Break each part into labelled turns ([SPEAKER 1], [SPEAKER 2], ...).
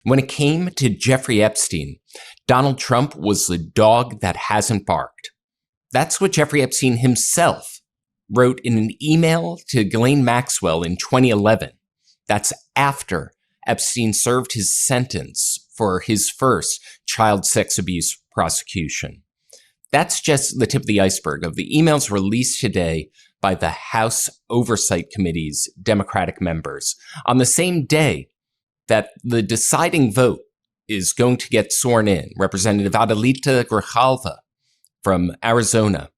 [SPEAKER 1] When it came to Jeffrey Epstein, Donald Trump was the dog that hasn't barked. That's what Jeffrey Epstein himself wrote in an email to Ghislaine Maxwell in 2011. That's after Epstein served his sentence for his first child sex abuse prosecution. That's just the tip of the iceberg of the emails released today by the House Oversight Committee's Democratic members on the same day that the deciding vote is going to get sworn in. Representative Adelita Grijalva from Arizona.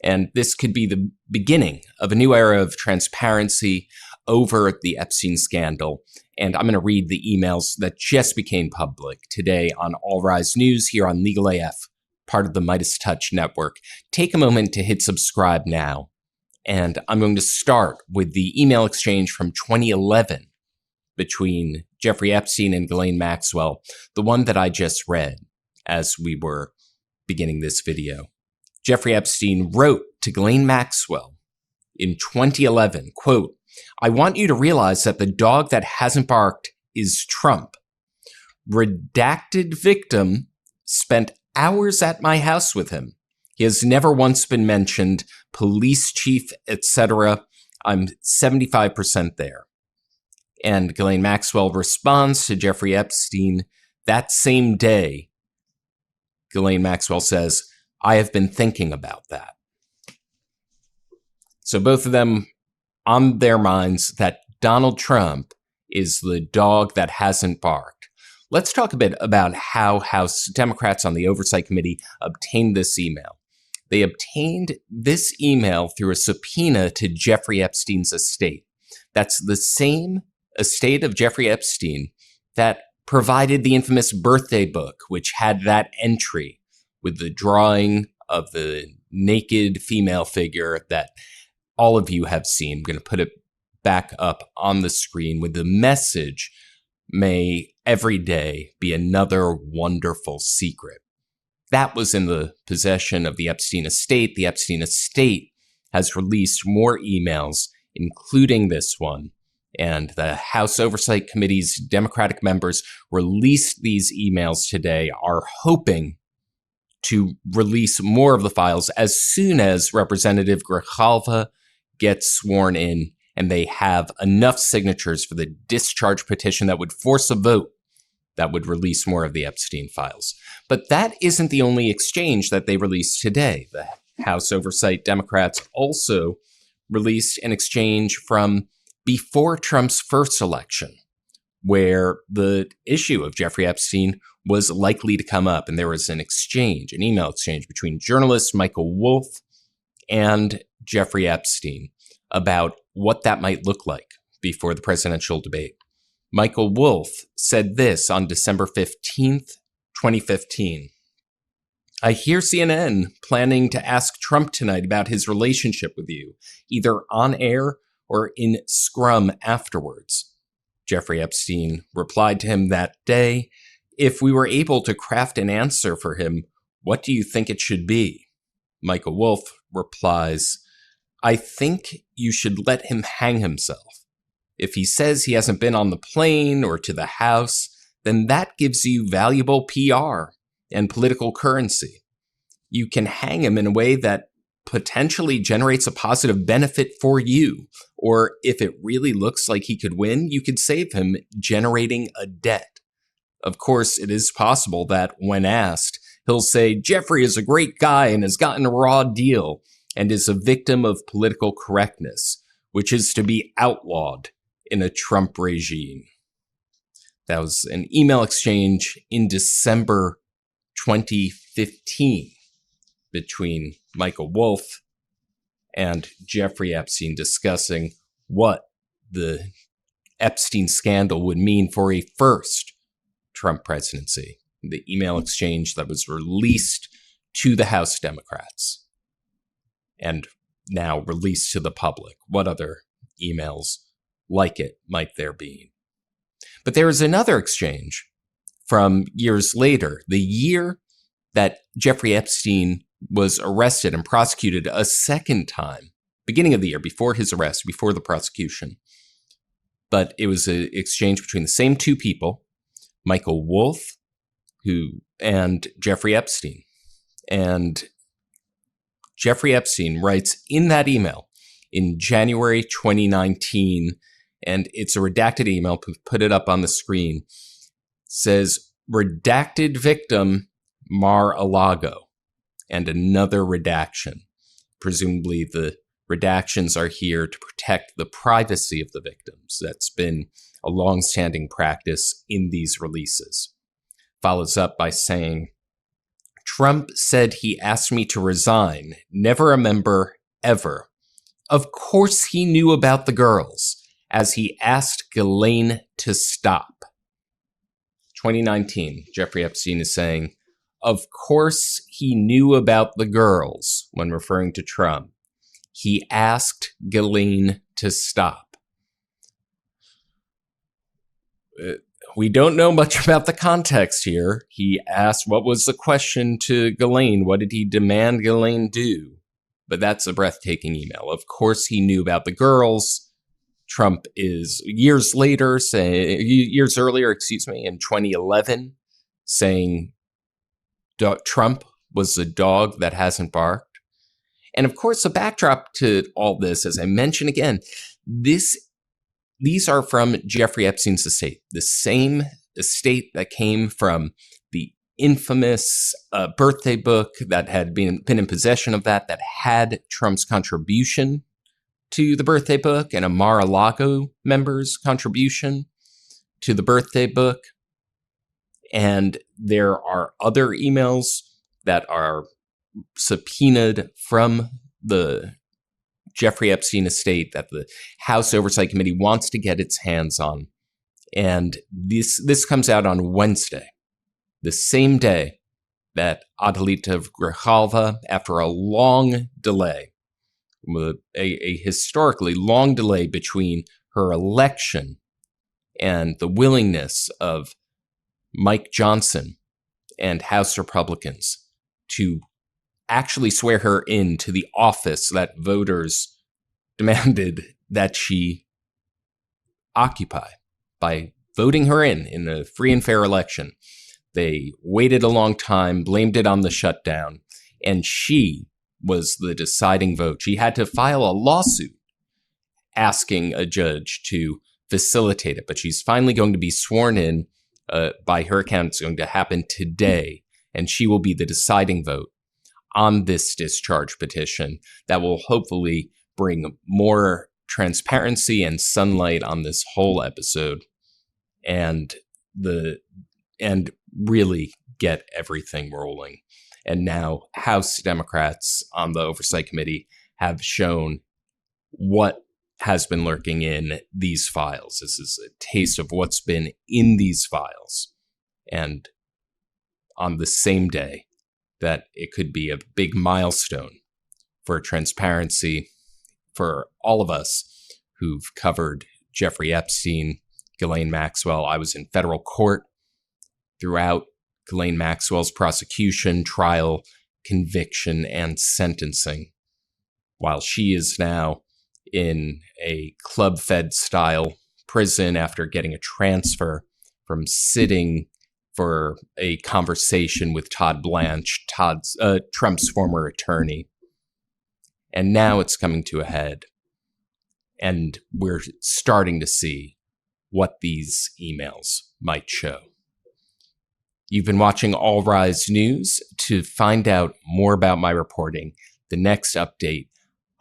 [SPEAKER 1] And this could be the beginning of a new era of transparency over the Epstein scandal. And I'm going to read the emails that just became public today on All Rise News here on Legal AF, part of the Midas Touch network. Take a moment to hit subscribe now. And I'm going to start with the email exchange from 2011 between Jeffrey Epstein and Ghislaine Maxwell, the one that I just read as we were beginning this video. Jeffrey Epstein wrote to Ghislaine Maxwell in 2011, quote, "I want you to realize that the dog that hasn't barked is Trump. Redacted victim spent hours at my house with him. He has never once been mentioned, police chief, etc. I'm 75% there." And Ghislaine Maxwell responds to Jeffrey Epstein that same day. Ghislaine Maxwell says, "I have been thinking about that." So both of them on their minds that Donald Trump is the dog that hasn't barked. Let's talk a bit about how House Democrats on the Oversight Committee obtained this email. They obtained this email through a subpoena to Jeffrey Epstein's estate. That's the same estate of Jeffrey Epstein that provided the infamous birthday book, which had that entry with the drawing of the naked female figure that all of you have seen. I'm going to put it back up on the screen with the message, "May every day be another wonderful secret." That was in the possession of the Epstein estate. The Epstein estate has released more emails, including this one. And the House Oversight Committee's Democratic members released these emails today, are hoping to release more of the files as soon as Representative Grijalva gets sworn in and they have enough signatures for the discharge petition that would force a vote that would release more of the Epstein files. But that isn't the only exchange that they released today. The House Oversight Democrats also released an exchange from before Trump's first election, where the issue of Jeffrey Epstein was likely to come up. And there was an exchange, an email exchange between journalist Michael Wolff and Jeffrey Epstein about what that might look like before the presidential debate. Michael Wolff said this on December 15th, 2015. "I hear CNN planning to ask Trump tonight about his relationship with you, either on air or in scrum afterwards." Jeffrey Epstein replied to him that day, "If we were able to craft an answer for him, what do you think it should be?" Michael Wolff replies, "I think you should let him hang himself. If he says he hasn't been on the plane or to the house, then that gives you valuable PR and political currency. You can hang him in a way that potentially generates a positive benefit for you. Or if it really looks like he could win, you could save him generating a debt. Of course, it is possible that when asked, he'll say Jeffrey is a great guy and has gotten a raw deal and is a victim of political correctness, which is to be outlawed in a Trump regime." That was an email exchange in December 2015 between Michael Wolff and Jeffrey Epstein discussing what the Epstein scandal would mean for a first Trump presidency. The email exchange that was released to the House Democrats and now released to the public. What other emails like it might there be? But there is another exchange from years later, the year that Jeffrey Epstein was arrested and prosecuted a second time, beginning of the year, before his arrest, before the prosecution. But it was an exchange between the same two people, Michael Wolff, and Jeffrey Epstein. And Jeffrey Epstein writes in that email in January 2019, and it's a redacted email, put it up on the screen, says, redacted victim Mar-a-Lago, and another redaction. Presumably the redactions are here to protect the privacy of the victims. That's been a long-standing practice in these releases. Follows up by saying, Trump said he asked me to resign, never a member, ever. Of course he knew about the girls, as he asked Ghislaine to stop. 2019, Jeffrey Epstein is saying, of course he knew about the girls when referring to Trump. He asked Ghislaine to stop. We don't know much about the context here. He asked, what was the question to Ghislaine? What did he demand Ghislaine do? But that's a breathtaking email. Of course he knew about the girls. Trump is years earlier, in 2011, saying Trump was the dog that hasn't barked. And of course, the backdrop to all this, as I mentioned again, these are from Jeffrey Epstein's estate, the same estate that came from the infamous birthday book that had been in possession of that had Trump's contribution to the birthday book and a Mar-a-Lago member's contribution to the birthday book. And there are other emails that are subpoenaed from the Jeffrey Epstein estate that the House Oversight Committee wants to get its hands on. And this comes out on Wednesday, the same day that Adelita Grijalva, after a long delay, a historically long delay between her election and the willingness of Mike Johnson and House Republicans to actually swear her into the office that voters demanded that she occupy by voting her in a free and fair election. They waited a long time, blamed it on the shutdown, and she was the deciding vote. She had to file a lawsuit asking a judge to facilitate it, but she's finally going to be sworn in. By her account, it's going to happen today, and she will be the deciding vote on this discharge petition that will hopefully bring more transparency and sunlight on this whole episode and really get everything rolling. And now House Democrats on the Oversight Committee have shown what has been lurking in these files. This is a taste of what's been in these files. And on the same day that it could be a big milestone for transparency for all of us who've covered Jeffrey Epstein, Ghislaine Maxwell. I was in federal court throughout Ghislaine Maxwell's prosecution, trial, conviction, and sentencing, while she is now in a club fed style prison after getting a transfer from sitting for a conversation with Todd Blanche, Trump's former attorney. And now it's coming to a head. And we're starting to see what these emails might show. You've been watching All Rise News. To find out more about my reporting, the next update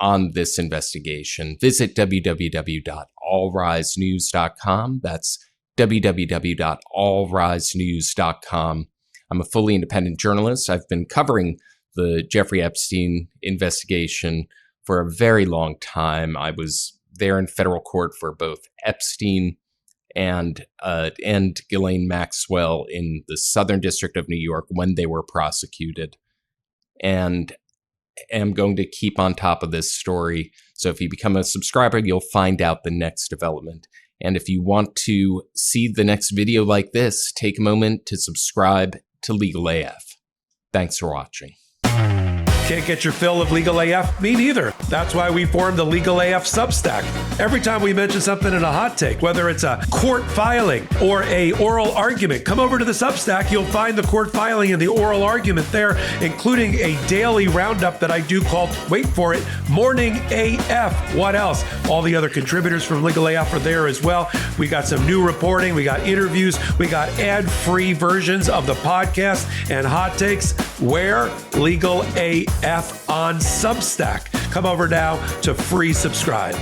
[SPEAKER 1] on this investigation, visit www.allrisenews.com. That's www.allrisenews.com. I'm a fully independent journalist. I've been covering the Jeffrey Epstein investigation for a very long time. I was there in federal court for both Epstein and Ghislaine Maxwell in the Southern District of New York when they were prosecuted. And am going to keep on top of this story. So if you become a subscriber, you'll find out the next development. And if you want to see the next video like this, take a moment to subscribe to Legal AF. Thanks for watching.
[SPEAKER 2] Can't get your fill of Legal AF? Me neither. That's why we formed the Legal AF Substack. Every time we mention something in a hot take, whether it's a court filing or a oral argument, come over to the Substack. You'll find the court filing and the oral argument there, including a daily roundup that I do called, wait for it, Morning AF. What else? All the other contributors from Legal AF are there as well. We got some new reporting. We got interviews. We got ad-free versions of the podcast and hot takes. Where? Legal AF on Substack. Come over now to free subscribe.